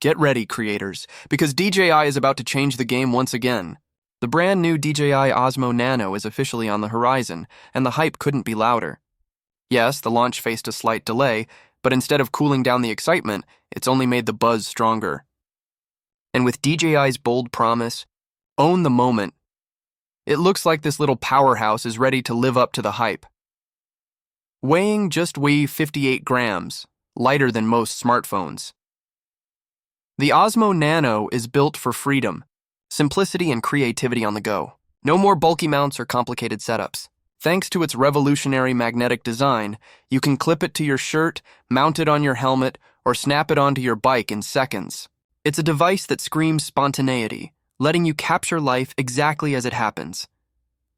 Get ready, creators, because DJI is about to change the game once again. The brand new DJI Osmo Nano is officially on the horizon, and the hype couldn't be louder. Yes, the launch faced a slight delay, but instead of cooling down the excitement, it's only made the buzz stronger. And with DJI's bold promise, own the moment, it looks like this little powerhouse is ready to live up to the hype. Weighing just 58 grams, lighter than most smartphones. The Osmo Nano is built for freedom, simplicity, and creativity on the go. No more bulky mounts or complicated setups. Thanks to its revolutionary magnetic design, you can clip it to your shirt, mount it on your helmet, or snap it onto your bike in seconds. It's a device that screams spontaneity, letting you capture life exactly as it happens.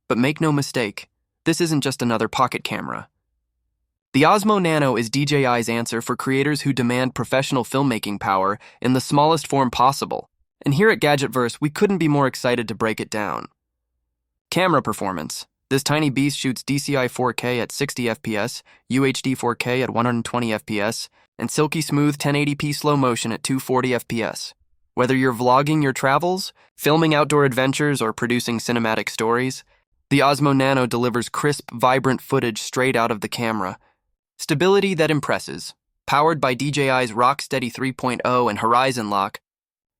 But make no mistake, this isn't just another pocket camera. The Osmo Nano is DJI's answer for creators who demand professional filmmaking power in the smallest form possible. And here at GadgetVerse, we couldn't be more excited to break it down. Camera performance. This tiny beast shoots DCI 4K at 60 FPS, UHD 4K at 120 FPS, and silky smooth 1080p slow motion at 240 FPS. Whether you're vlogging your travels, filming outdoor adventures, or producing cinematic stories, the Osmo Nano delivers crisp, vibrant footage straight out of the camera. Stability that impresses. Powered by DJI's RockSteady 3.0 and Horizon Lock,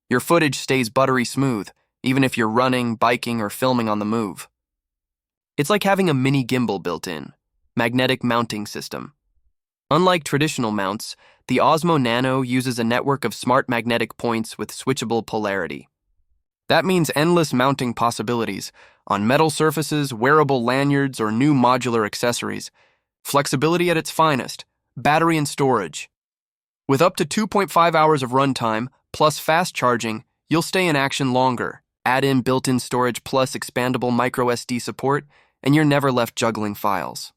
your footage stays buttery smooth, even if you're running, biking, or filming on the move. It's like having a mini gimbal built in. Magnetic mounting system. Unlike traditional mounts, the Osmo Nano uses a network of smart magnetic points with switchable polarity. That means endless mounting possibilities on metal surfaces, wearable lanyards, or new modular accessories. Flexibility at its finest, battery and storage. With up to 2.5 hours of runtime, plus fast charging, you'll stay in action longer. Add in built-in storage plus expandable microSD support, and you're never left juggling files.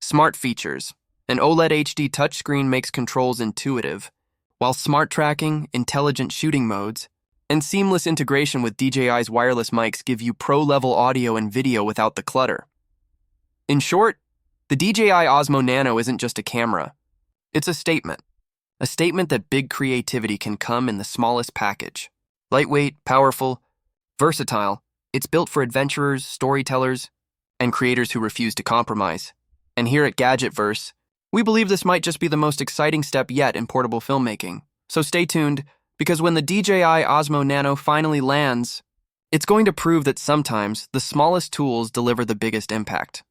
Smart features. An OLED HD touchscreen makes controls intuitive, while smart tracking, intelligent shooting modes, and seamless integration with DJI's wireless mics give you pro-level audio and video without the clutter. In short, the DJI Osmo Nano isn't just a camera. It's a statement. A statement that big creativity can come in the smallest package. Lightweight, powerful, versatile, it's built for adventurers, storytellers, and creators who refuse to compromise. And here at GadgetVerse, we believe this might just be the most exciting step yet in portable filmmaking. So stay tuned, because when the DJI Osmo Nano finally lands, it's going to prove that sometimes the smallest tools deliver the biggest impact.